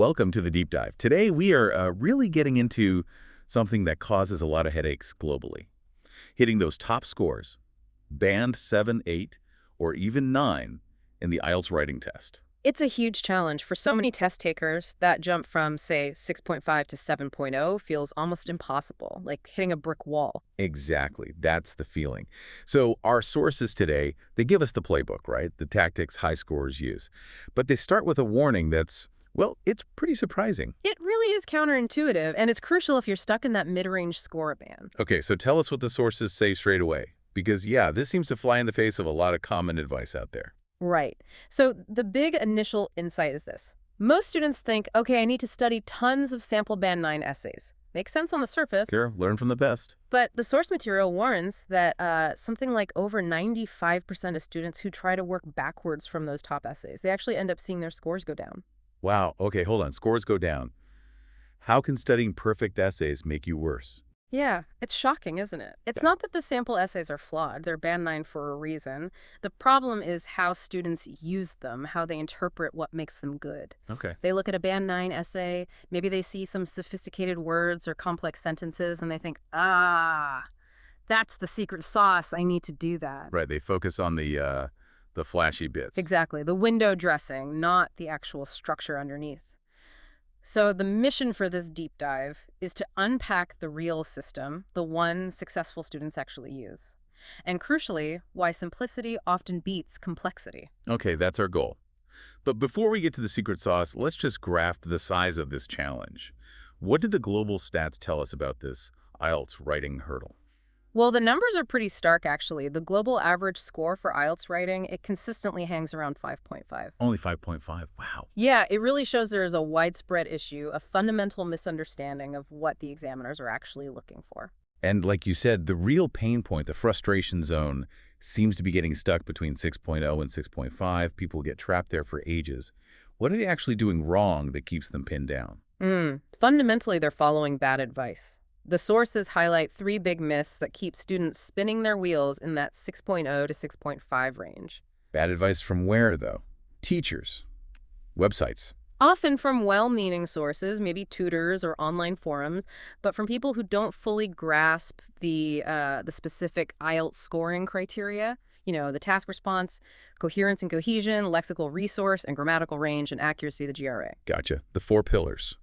welcome to the deep dive. Today we are really getting into something that causes a lot of headaches globally. Hitting those top scores, band 7, 8, or even 9 in the IELTS writing test. It's a huge challenge. For so many test takers, that jump from, say, 6.5 to 7.0 feels almost impossible, like hitting a brick wall. Exactly, that's the feeling. So our sources today, they give us the playbook, right? The tactics high scorers use. But they start with a warning that's, well, it's pretty surprising. It really is counterintuitive, and it's crucial if you're stuck in that mid-range score band. Okay, so tell us what the sources say straight away. Because, yeah, this seems to fly in the face of a lot of common advice out there. Right. So the big initial insight is this. Most students think, okay, I need to study tons of sample band 9 essays. Makes sense on the surface. Sure, learn from the best. But the source material warns that something like over 95% of students who try to work backwards from those top essays, they actually end up seeing their scores go down. Wow, okay, hold on. Scores go down. How can studying perfect essays make you worse? Yeah, it's shocking, isn't it? It's not that the sample essays are flawed. They're band 9 for a reason. The problem is how students use them, how they interpret what makes them good. Okay. They look at a band 9 essay, maybe they see some sophisticated words or complex sentences, and they think, that's the secret sauce. I need to do that. Right, they focus on the flashy bits. Exactly. The window dressing, not the actual structure underneath. So the mission for this deep dive is to unpack the real system, the one successful students actually use. And crucially, why simplicity often beats complexity. Okay, that's our goal. But before we get to the secret sauce, let's just graph the size of this challenge. What did the global stats tell us about this IELTS writing hurdle? Well, the numbers are pretty stark, actually. The global average score for IELTS writing, it consistently hangs around 5.5. Only 5.5. Wow. Yeah, it really shows there is a widespread issue, a fundamental misunderstanding of what the examiners are actually looking for. And like you said, the real pain point, the frustration zone, seems to be getting stuck between 6.0 and 6.5. People get trapped there for ages. What are they actually doing wrong that keeps them pinned down? Fundamentally, they're following bad advice. The sources highlight 3 big myths that keep students spinning their wheels in that 6.0 to 6.5 range. Bad advice from where, though? Teachers? Websites? Often from well-meaning sources, maybe tutors or online forums, but from people who don't fully grasp the specific IELTS scoring criteria. You know, the task response, coherence and cohesion, lexical resource, and grammatical range and accuracy, the GRA. Gotcha. The 4 pillars.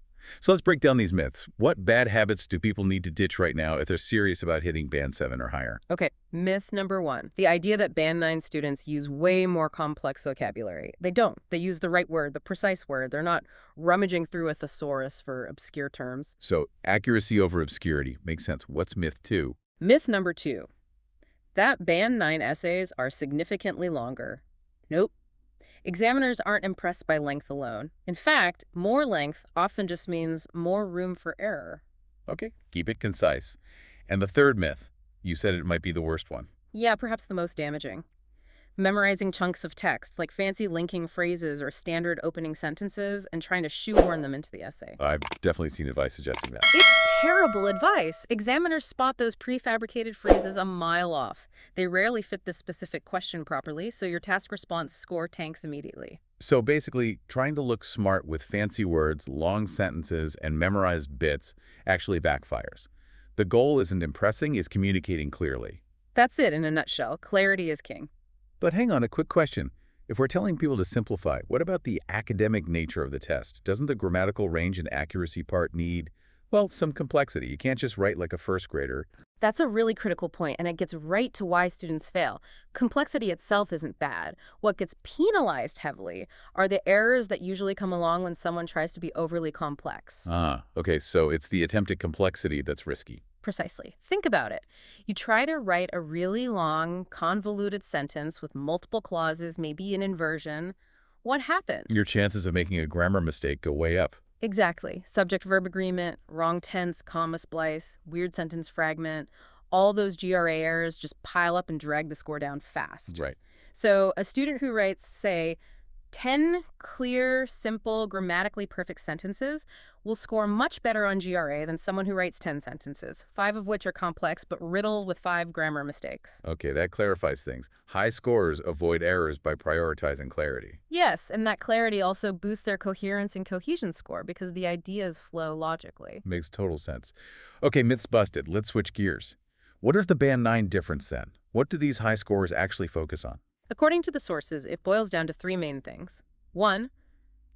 So let's break down these myths. What bad habits do people need to ditch right now if they're serious about hitting band 7 or higher? Okay, myth number 1. The idea that band 9 students use way more complex vocabulary. They don't. They use the right word, the precise word. They're not rummaging through a thesaurus for obscure terms. So accuracy over obscurity. Makes sense. What's myth 2? Myth number 2. That band 9 essays are significantly longer. Nope. Examiners aren't impressed by length alone. In fact, more length often just means more room for error. Okay, keep it concise. And the third myth, you said it might be the worst one. Yeah, perhaps the most damaging. Memorizing chunks of text, like fancy linking phrases or standard opening sentences, and trying to shoehorn them into the essay. I've definitely seen advice suggesting that. It's terrible advice. Examiners spot those prefabricated phrases a mile off. They rarely fit the specific question properly, so your task response score tanks immediately. So basically, trying to look smart with fancy words, long sentences, and memorized bits actually backfires. The goal isn't impressing, it's communicating clearly. That's it in a nutshell. Clarity is king. But hang on, a quick question. If we're telling people to simplify, what about the academic nature of the test? Doesn't the grammatical range and accuracy part need, well, some complexity? You can't just write like a first grader. That's a really critical point, and it gets right to why students fail. Complexity itself isn't bad. What gets penalized heavily are the errors that usually come along when someone tries to be overly complex. Okay, so it's the attempted complexity that's risky. Precisely. Think about it. You try to write a really long, convoluted sentence with multiple clauses, maybe an inversion. What happens? Your chances of making a grammar mistake go way up. Exactly. Subject-verb agreement, wrong tense, comma splice, weird sentence fragment. All those GRA errors just pile up and drag the score down fast. Right. So a student who writes, say, 10 clear, simple, grammatically perfect sentences will score much better on GRA than someone who writes 10 sentences, 5 of which are complex but riddled with 5 grammar mistakes. Okay, that clarifies things. High scorers avoid errors by prioritizing clarity. Yes, and that clarity also boosts their coherence and cohesion score because the ideas flow logically. Makes total sense. Okay, myths busted. Let's switch gears. What is the Band 9 difference then? What do these high scorers actually focus on? According to the sources, it boils down to 3 main things. 1,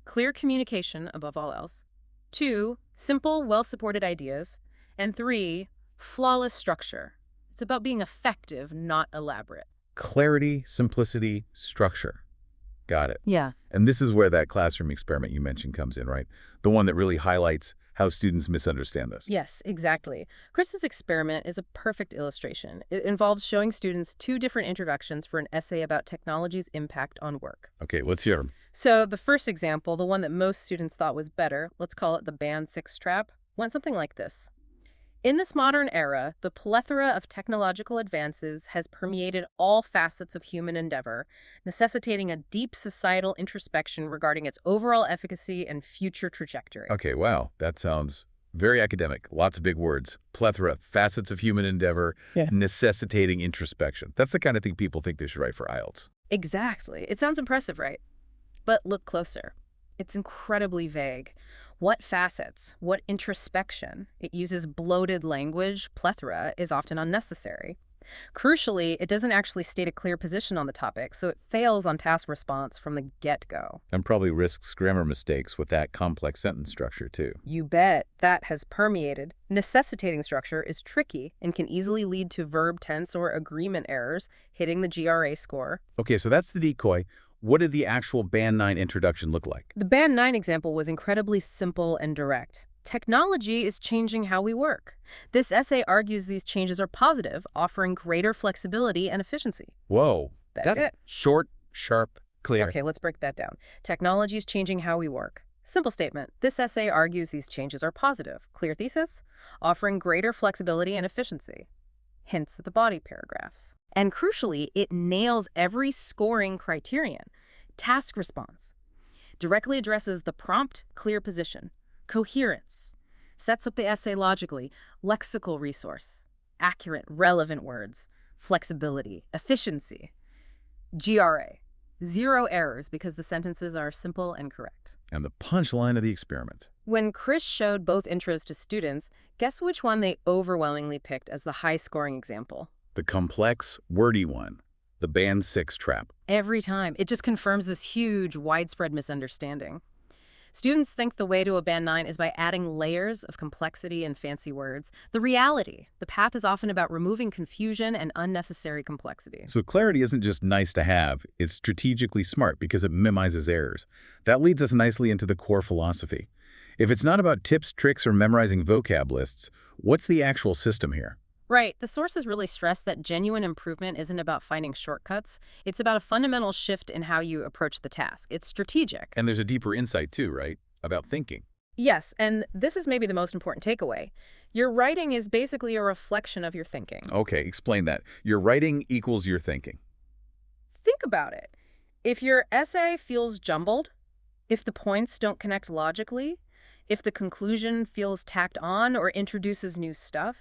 clear communication above all else. 2, simple, well-supported ideas. And 3, flawless structure. It's about being effective, not elaborate. Clarity, simplicity, structure. Got it. Yeah. And this is where that classroom experiment you mentioned comes in, right? The one that really highlights how students misunderstand this. Yes, exactly. Chris's experiment is a perfect illustration. It involves showing students 2 different introductions for an essay about technology's impact on work. Okay, let's hear them. So the first example, the one that most students thought was better, let's call it the Band 6 trap, went something like this. In this modern era, the plethora of technological advances has permeated all facets of human endeavor, necessitating a deep societal introspection regarding its overall efficacy and future trajectory. Okay, wow. That sounds very academic. Lots of big words. Plethora, facets of human endeavor, Yeah. necessitating introspection. That's the kind of thing people think they should write for IELTS. Exactly. It sounds impressive, right? But look closer. It's incredibly vague. What facets? What introspection? It uses bloated language. Plethora is often unnecessary. Crucially, it doesn't actually state a clear position on the topic, so it fails on task response from the get-go. And probably risks grammar mistakes with that complex sentence structure, too. You bet. That has permeated. Necessitating structure is tricky and can easily lead to verb tense or agreement errors, hitting the GRA score. Okay, so that's the decoy. What did the actual Band 9 introduction look like? The Band 9 example was incredibly simple and direct. Technology is changing how we work. This essay argues these changes are positive, offering greater flexibility and efficiency. Whoa. That's it. Short, sharp, clear. Okay, let's break that down. Technology is changing how we work. Simple statement. This essay argues these changes are positive. Clear thesis? Offering greater flexibility and efficiency. Hints at the body paragraphs. And crucially, it nails every scoring criterion. Task response. Directly addresses the prompt, clear position. Coherence. Sets up the essay logically. Lexical resource. Accurate, relevant words. Flexibility. Efficiency. GRA. 0 errors because the sentences are simple and correct. And the punchline of the experiment. When Chris showed both intros to students, guess which one they overwhelmingly picked as the high-scoring example? The complex, wordy one. The Band 6 trap. Every time. It just confirms this huge, widespread misunderstanding. Students think the way to a Band 9 is by adding layers of complexity and fancy words. The reality, the path is often about removing confusion and unnecessary complexity. So clarity isn't just nice to have, it's strategically smart because it minimizes errors. That leads us nicely into the core philosophy. If it's not about tips, tricks, or memorizing vocab lists, what's the actual system here? Right. The sources really stress that genuine improvement isn't about finding shortcuts. It's about a fundamental shift in how you approach the task. It's strategic. And there's a deeper insight too, right? About thinking. Yes, and this is maybe the most important takeaway. Your writing is basically a reflection of your thinking. Okay, explain that. Your writing equals your thinking. Think about it. If your essay feels jumbled, if the points don't connect logically, if the conclusion feels tacked on or introduces new stuff,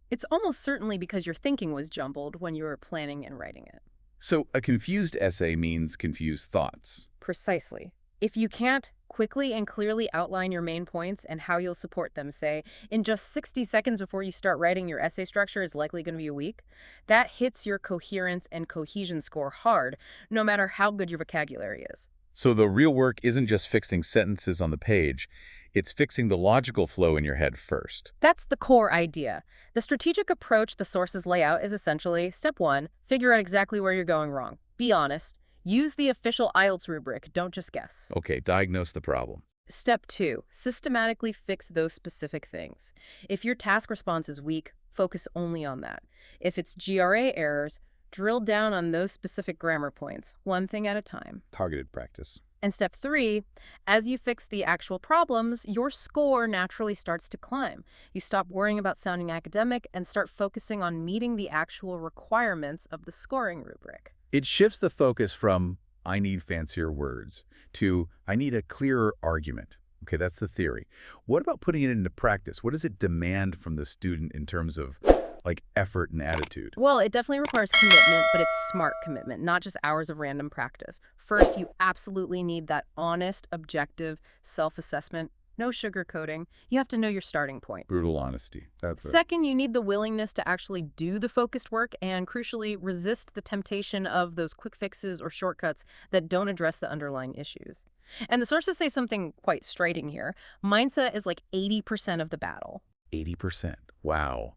it's almost certainly because your thinking was jumbled when you were planning and writing it. So a confused essay means confused thoughts. Precisely. If you can't quickly and clearly outline your main points and how you'll support them, say, in just 60 seconds before you start writing, your essay structure is likely going to be a week, that hits your coherence and cohesion score hard, no matter how good your vocabulary is. So the real work isn't just fixing sentences on the page, it's fixing the logical flow in your head first. That's the core idea. The strategic approach the sources lay out is essentially, step 1, figure out exactly where you're going wrong. Be honest. Use the official IELTS rubric, don't just guess. Okay, diagnose the problem. Step 2, systematically fix those specific things. If your task response is weak, focus only on that. If it's GRA errors, drill down on those specific grammar points, one thing at a time. Targeted practice. And step 3, as you fix the actual problems, your score naturally starts to climb. You stop worrying about sounding academic and start focusing on meeting the actual requirements of the scoring rubric. It shifts the focus from I need fancier words, to I need a clearer argument. Okay, that's the theory. What about putting it into practice? What does it demand from the student in terms of like effort and attitude? Well, it definitely requires commitment, but it's smart commitment, not just hours of random practice. First, you absolutely need that honest, objective self-assessment. No sugarcoating. You have to know your starting point. Brutal honesty. That's it. Second, you need the willingness to actually do the focused work and, crucially, resist the temptation of those quick fixes or shortcuts that don't address the underlying issues. And the sources say something quite striking here. Mindset is like 80% of the battle. 80%. Wow.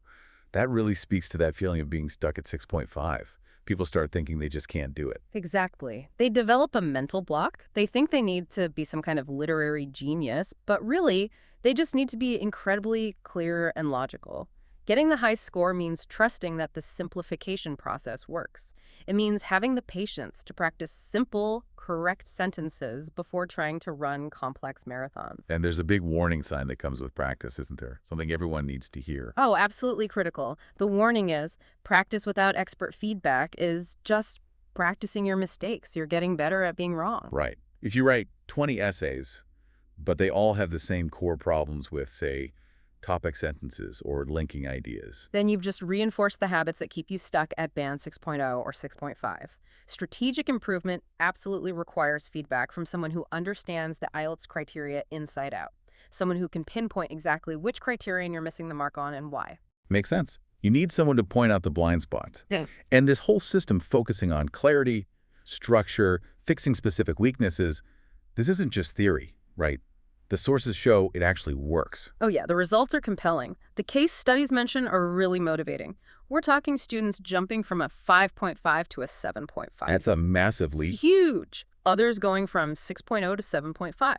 That really speaks to that feeling of being stuck at 6.5. People start thinking they just can't do it. Exactly. They develop a mental block. They think they need to be some kind of literary genius, but really, they just need to be incredibly clear and logical. Getting the high score means trusting that the simplification process works. It means having the patience to practice simple, correct sentences before trying to run complex marathons. And there's a big warning sign that comes with practice, isn't there? Something everyone needs to hear. Oh, absolutely critical. The warning is practice without expert feedback is just practicing your mistakes. You're getting better at being wrong. Right. If you write 20 essays, but they all have the same core problems with, say, topic sentences or linking ideas. Then you've just reinforced the habits that keep you stuck at band 6.0 or 6.5. Strategic improvement absolutely requires feedback from someone who understands the IELTS criteria inside out. Someone who can pinpoint exactly which criterion you're missing the mark on and why. Makes sense. You need someone to point out the blind spots. Yeah. And this whole system focusing on clarity, structure, fixing specific weaknesses, this isn't just theory, right? The sources show it actually works. Oh yeah, the results are compelling. The case studies mentioned are really motivating. We're talking students jumping from a 5.5 to a 7.5. That's a massive leap. Huge. Others going from 6.0 to 7.5.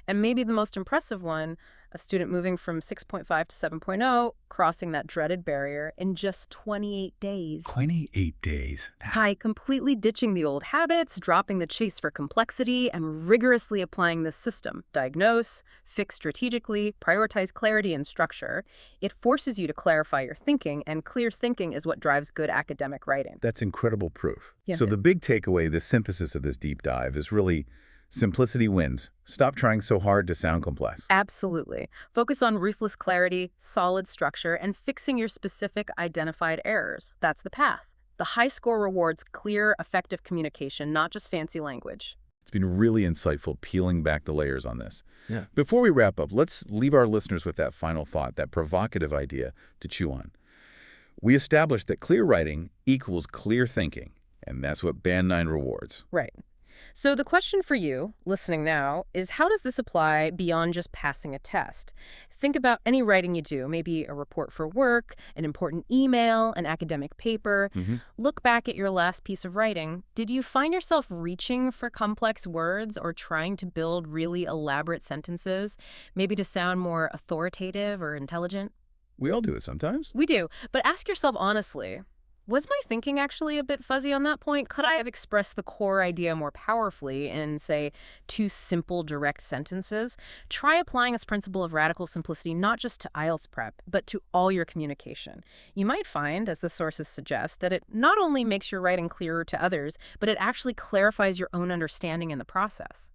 And maybe the most impressive one, a student moving from 6.5 to 7.0, crossing that dreaded barrier in just 28 days. 28 days. By completely ditching the old habits, dropping the chase for complexity, and rigorously applying this system. Diagnose, fix strategically, prioritize clarity and structure. It forces you to clarify your thinking, and clear thinking is what drives good academic writing. That's incredible proof. Yeah. So the big takeaway, the synthesis of this deep dive is really simplicity wins. Stop trying so hard to sound complex. Absolutely. Focus on ruthless clarity, solid structure, and fixing your specific identified errors. That's the path. The high score rewards clear, effective communication, not just fancy language. It's been really insightful peeling back the layers on this. Yeah. Before we wrap up, let's leave our listeners with that final thought, that provocative idea to chew on. We established that clear writing equals clear thinking, and that's what Band 9 rewards. Right. So the question for you, listening now, is how does this apply beyond just passing a test? Think about any writing you do, maybe a report for work, an important email, an academic paper. Look back at your last piece of writing. Did you find yourself reaching for complex words or trying to build really elaborate sentences, maybe to sound more authoritative or intelligent? We all do it sometimes. We do, but ask yourself honestly, was my thinking actually a bit fuzzy on that point? Could I have expressed the core idea more powerfully in, say, 2 simple, direct sentences? Try applying this principle of radical simplicity not just to IELTS prep, but to all your communication. You might find, as the sources suggest, that it not only makes your writing clearer to others, but it actually clarifies your own understanding in the process.